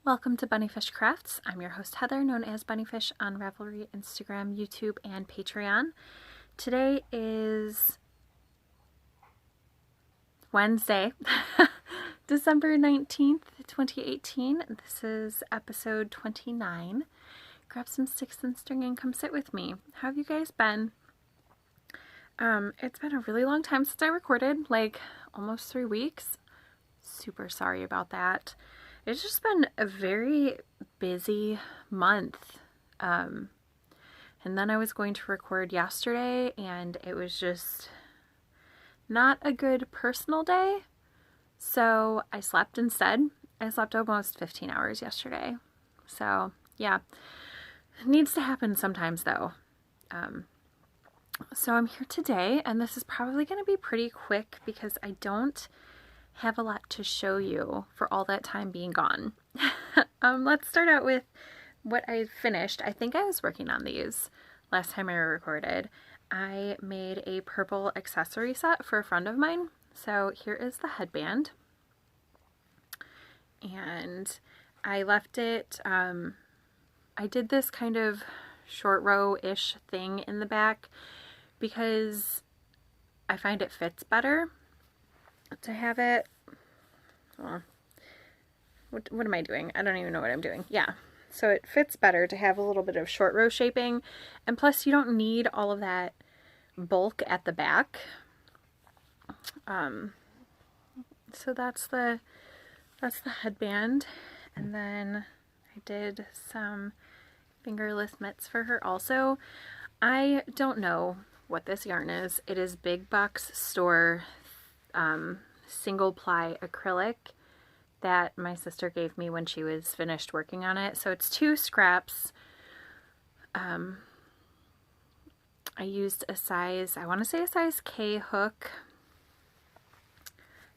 Welcome to Bunniphish Crafts. I'm your host Heather, known as Bunniphish on Ravelry, Instagram, YouTube, and Patreon. Today is Wednesday, December 19th, 2018. This is episode 29. Grab some sticks and string and come sit with me. How have you guys been? It's been a really long time since I recorded, like almost 3 weeks. Super sorry about that. It's just been a very busy month. And then I was going to record yesterday and it was just not a good personal day. So I slept instead. I slept almost 15 hours yesterday. So yeah, it needs to happen sometimes though. So I'm here today and this is probably going to be pretty quick because I don't have a lot to show you for all that time being gone. Let's start out with what I finished. I think I was working on these last time I recorded. I made a purple accessory set for a friend of mine. So here is the headband. And I left it, I did this kind of short row-ish thing in the back because I find it fits better to have it, well, what am I doing? I don't even know what I'm doing. Yeah, so it fits better to have a little bit of short row shaping, and plus you don't need all of that bulk at the back. So that's the headband, and then I did some fingerless mitts for her also. I don't know what this yarn is. It is Big Bucks Store single ply acrylic that my sister gave me when she was finished working on it. So it's 2 scraps. I used a size, I want to say a size K hook.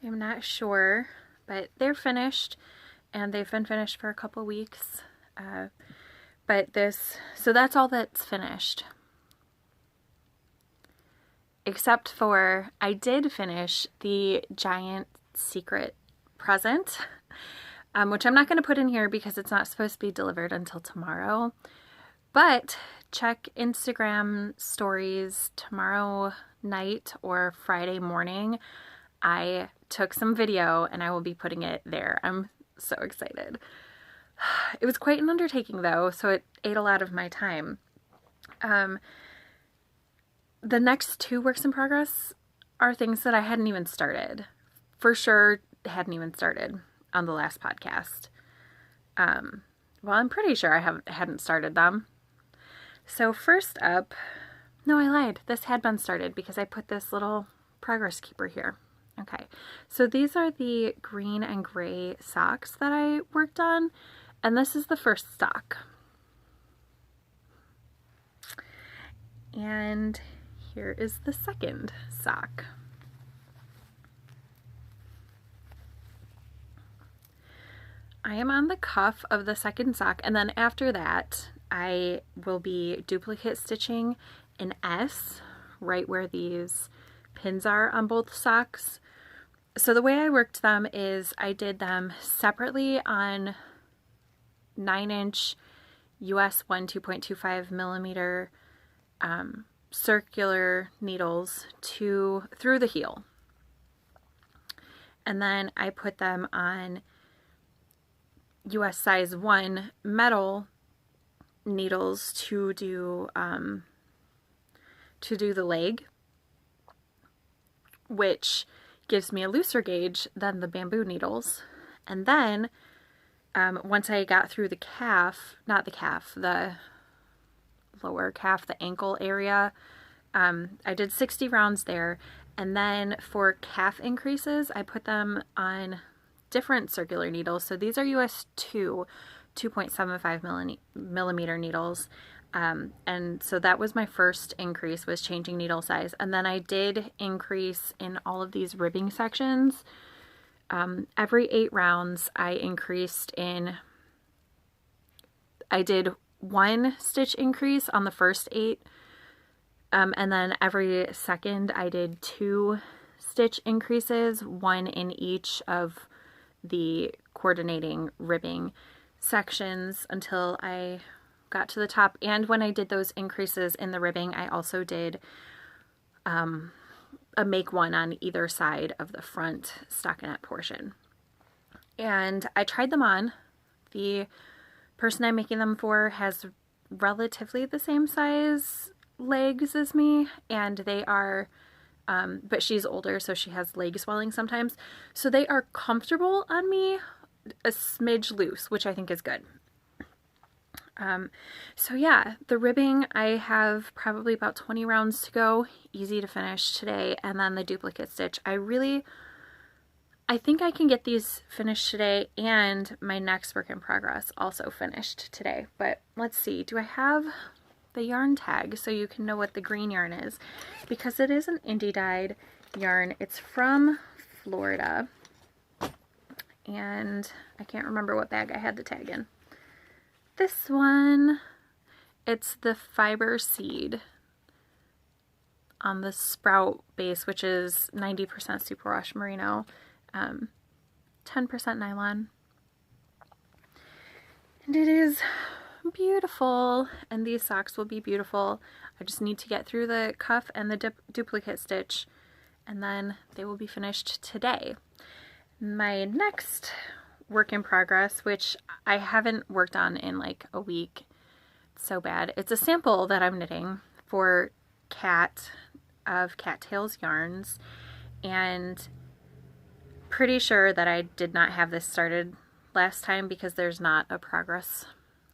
I'm not sure, but they're finished and they've been finished for a couple weeks. So that's all that's finished. Except for, I did finish the giant secret present, which I'm not going to put in here because it's not supposed to be delivered until tomorrow. But check Instagram stories tomorrow night or Friday morning. I took some video and I will be putting it there. I'm so excited. It was quite an undertaking though, so it ate a lot of my time. The next 2 works in progress are things that I hadn't even started. For sure, hadn't even started on the last podcast. Well, I'm pretty sure I hadn't started them. So first up, no, I lied. This had been started because I put this little progress keeper here. Okay, so these are the green and gray socks that I worked on, and this is the first sock. And here is the second sock. I am on the cuff of the second sock, and then after that I will be duplicate stitching an S right where these pins are on both socks. So the way I worked them is I did them separately on 9-inch US 1 2.25 millimeter circular needles through the heel, and then I put them on US size 1 metal needles to do the leg, which gives me a looser gauge than the bamboo needles. And then once I got through the calf, not the calf, the lower calf, the ankle area, I did 60 rounds there, and then for calf increases I put them on different circular needles. So these are US 2.75 millimeter needles, and so that was my first increase, was changing needle size. And then I did increase in all of these ribbing sections. Every 8 rounds I increased in, I did 1 stitch increase on the first 8, and then every second I did 2 stitch increases, 1 in each of the coordinating ribbing sections until I got to the top. And when I did those increases in the ribbing, I also did a make one on either side of the front stockinette portion. And I tried them on. The person I'm making them for has relatively the same size legs as me, and they are, but she's older, so she has leg swelling sometimes. So they are comfortable on me, a smidge loose, which I think is good. So yeah, the ribbing, I have probably about 20 rounds to go, easy to finish today. And then the duplicate stitch, I think I can get these finished today, and my next work in progress also finished today. But let's see, do I have the yarn tag so you can know what the green yarn is? Because it is an indie dyed yarn. It's from Florida, and I can't remember what bag I had the tag in. This one, it's the fiber seed on the sprout base, which is 90% superwash merino, 10% nylon. And it is beautiful, and these socks will be beautiful. I just need to get through the cuff and the duplicate stitch, and then they will be finished today. My next work in progress, which I haven't worked on in like a week, it's so bad. It's a sample that I'm knitting for Cattails yarns, and pretty sure that I did not have this started last time because there's not a progress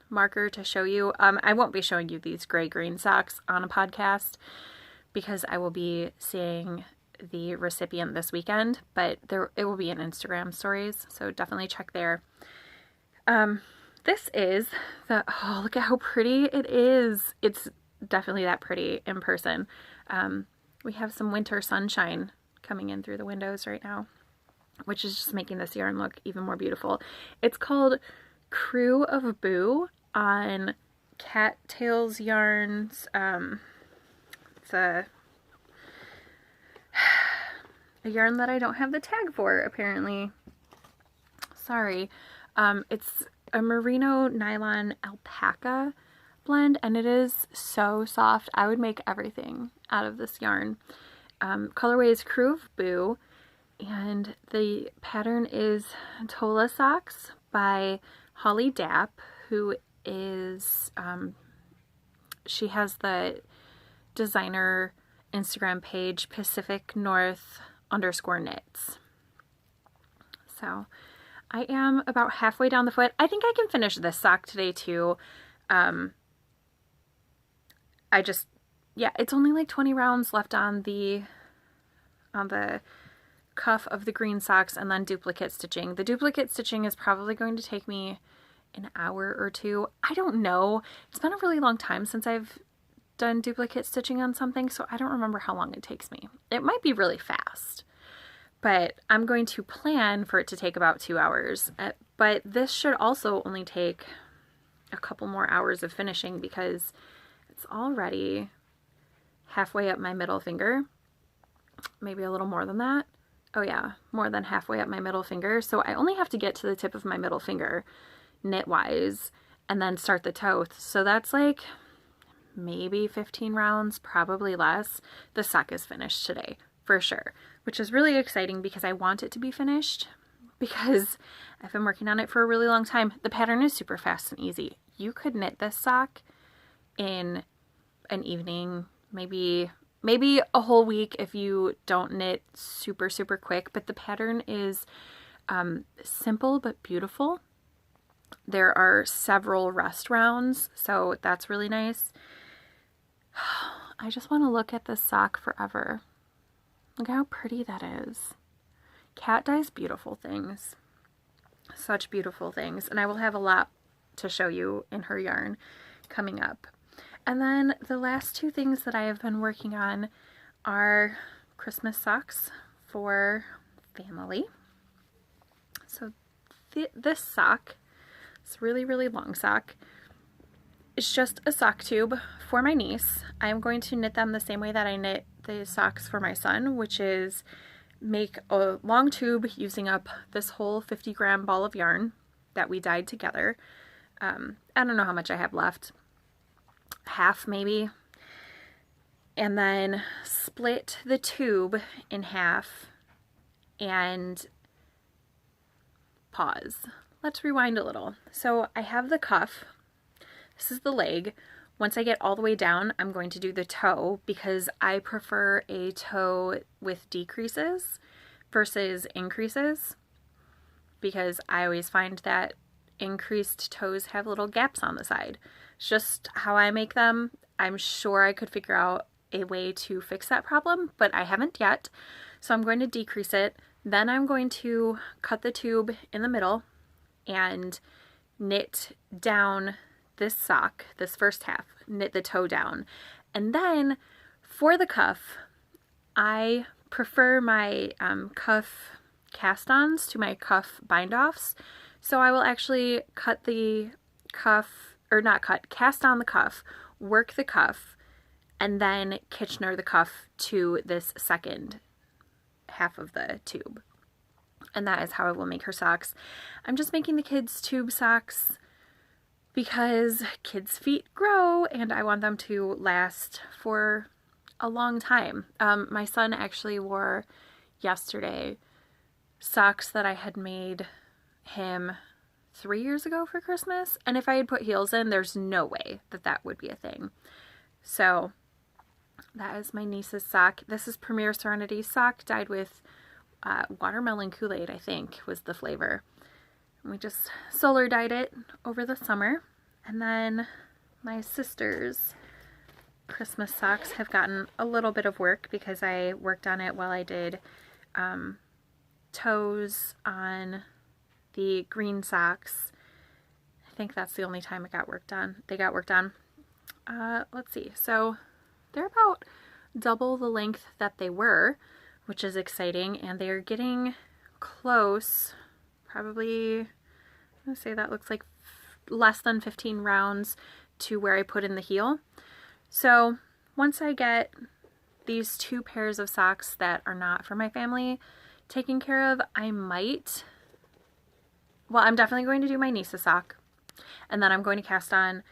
marker to show you. I won't be showing you these gray-green socks on a podcast because I will be seeing the recipient this weekend, but it will be in Instagram stories, so definitely check there. This is oh, look at how pretty it is. It's definitely that pretty in person. We have some winter sunshine coming in through the windows right now, which is just making this yarn look even more beautiful. It's called Crew of Boo on Cattails Yarns. It's a yarn that I don't have the tag for, apparently. Sorry. It's a merino nylon alpaca blend, and it is so soft. I would make everything out of this yarn. Colorway is Crew of Boo, and the pattern is Tola Socks by Holly Dapp, who is, she has the designer Instagram page Pacific North _knits. So I am about halfway down the foot. I think I can finish this sock today too. It's only like 20 rounds left on the cuff of the green socks, and then duplicate stitching. The duplicate stitching is probably going to take me an hour or two. I don't know. It's been a really long time since I've done duplicate stitching on something, so I don't remember how long it takes me. It might be really fast, but I'm going to plan for it to take about 2 hours. But this should also only take a couple more hours of finishing because it's already halfway up my middle finger. Maybe a little more than that. Oh yeah, more than halfway up my middle finger. So I only have to get to the tip of my middle finger knit-wise and then start the toe. So that's like maybe 15 rounds, probably less. The sock is finished today for sure, which is really exciting because I want it to be finished because I've been working on it for a really long time. The pattern is super fast and easy. You could knit this sock in an evening, maybe a whole week if you don't knit super quick, but the pattern is simple but beautiful. There are several rest rounds, so that's really nice. I just want to look at this sock forever. Look how pretty that is. Cat dyes beautiful things. Such beautiful things. And I will have a lot to show you in her yarn coming up. And then the last two things that I have been working on are Christmas socks for family. So this sock, this really long sock, is just a sock tube for my niece. I'm going to knit them the same way that I knit the socks for my son, which is make a long tube using up this whole 50-gram ball of yarn that we dyed together. I don't know how much I have left. Half maybe. And then split the tube in half and pause. Let's rewind a little. So I have the cuff. This is the leg. Once I get all the way down, I'm going to do the toe because I prefer a toe with decreases versus increases, because I always find that increased toes have little gaps on the side. It's just how I make them. I'm sure I could figure out a way to fix that problem, but I haven't yet. So I'm going to decrease it. Then I'm going to cut the tube in the middle and knit down this sock, this first half, knit the toe down. And then for the cuff, I prefer my cuff cast-ons to my cuff bind-offs. So I will actually cut the cuff, or not cut, cast on the cuff, work the cuff, and then Kitchener the cuff to this second half of the tube. And that is how I will make her socks. I'm just making the kids' tube socks because kids' feet grow and I want them to last for a long time. My son actually wore yesterday socks that I had made him 3 years ago for Christmas. And if I had put heels in, there's no way that that would be a thing. So that is my niece's sock. This is Premier Serenity sock dyed with watermelon Kool-Aid, I think was the flavor. And we just solar dyed it over the summer. And then my sister's Christmas socks have gotten a little bit of work because I worked on it while I did toes on the green socks. I think that's the only time it got worked on. They got worked on. Let's see. So they're about double the length that they were, which is exciting, and they're getting close. Probably, I'm gonna say that looks like less than 15 rounds to where I put in the heel. So once I get these two pairs of socks that are not for my family taken care of, I might, well, I'm definitely going to do my niece's sock, and then I'm going to cast on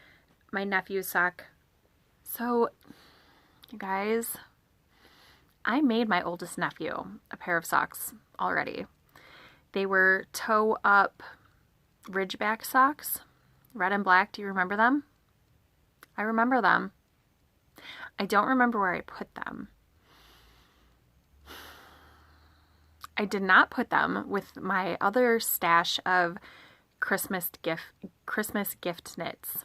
my nephew's sock. So, you guys, I made my oldest nephew a pair of socks already. They were toe-up Ridgeback socks, red and black. Do you remember them? I remember them. I don't remember where I put them. I did not put them with my other stash of Christmas gift knits.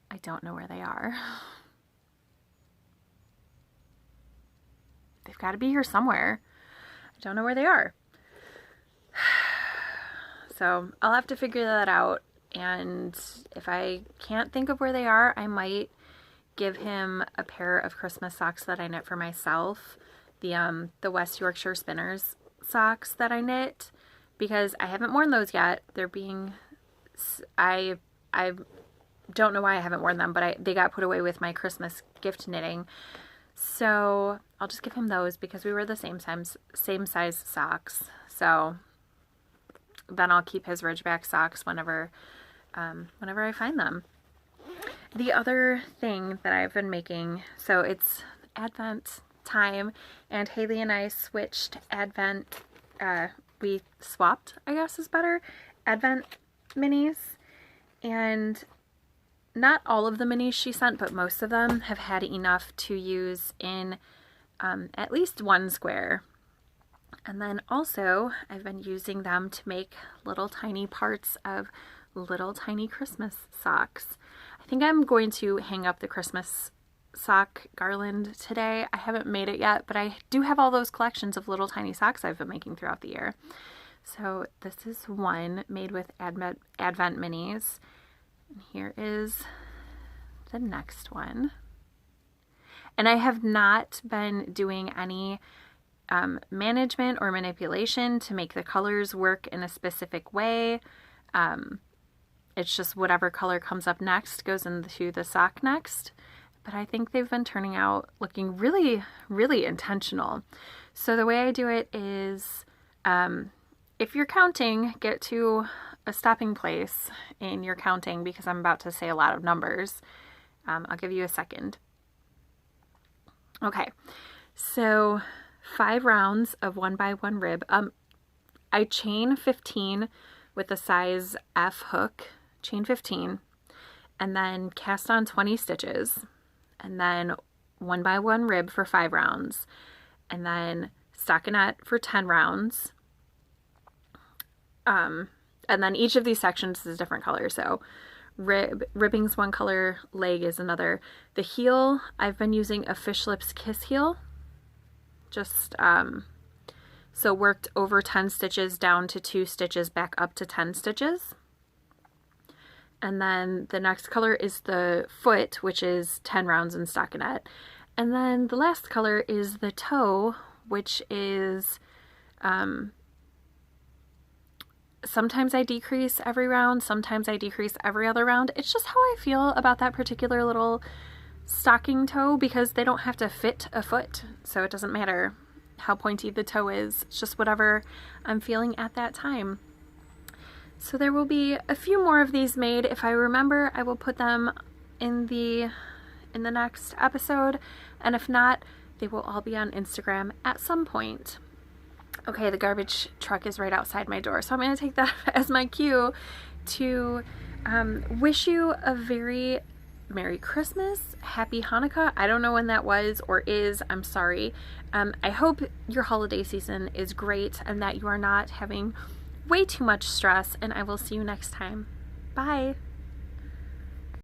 I don't know where they are. They've got to be here somewhere. I don't know where they are. So I'll have to figure that out. And if I can't think of where they are, I might give him a pair of Christmas socks that I knit for myself. The West Yorkshire Spinners socks that I knit, because I haven't worn those yet. They're being, I don't know why I haven't worn them, but they got put away with my Christmas gift knitting. So I'll just give him those because we were the same size socks. So then I'll keep his Ridgeback socks whenever I find them. The other thing that I've been making, so it's Advent time, and Haley and I switched Advent, we swapped, I guess is better, Advent minis, and not all of the minis she sent, but most of them have had enough to use in at least one square. And then also I've been using them to make little tiny parts of little tiny Christmas socks. I think I'm going to hang up the Christmas sock garland today. I haven't made it yet, but I do have all those collections of little tiny socks I've been making throughout the year. So this is one made with Advent minis. And here is the next one. And I have not been doing any management or manipulation to make the colors work in a specific way. It's just whatever color comes up next goes into the sock next. But I think they've been turning out looking really, really intentional. So the way I do it is, if you're counting, get to a stopping place in your counting because I'm about to say a lot of numbers. I'll give you a second. Okay, so 5 rounds of 1x1 rib. I chain 15 with a size F hook, chain 15, and then cast on 20 stitches, and then 1x1 rib for 5 rounds, and then stockinette for 10 rounds. And then each of these sections is a different color. So ribbing's one color, leg is another. The heel, I've been using a Fish Lips Kiss heel. Just, so worked over 10 stitches down to 2 stitches, back up to 10 stitches. And then the next color is the foot, which is 10 rounds in stockinette. And then the last color is the toe, which is, sometimes I decrease every round, sometimes I decrease every other round. It's just how I feel about that particular little stocking toe because they don't have to fit a foot. So it doesn't matter how pointy the toe is. It's just whatever I'm feeling at that time. So there will be a few more of these made. If I remember, I will put them in the next episode. And if not, they will all be on Instagram at some point. Okay, the garbage truck is right outside my door, so I'm going to take that as my cue to wish you a very Merry Christmas, Happy Hanukkah. I don't know when that was or is. I'm sorry. I hope your holiday season is great and that you are not having way too much stress, and I will see you next time. Bye.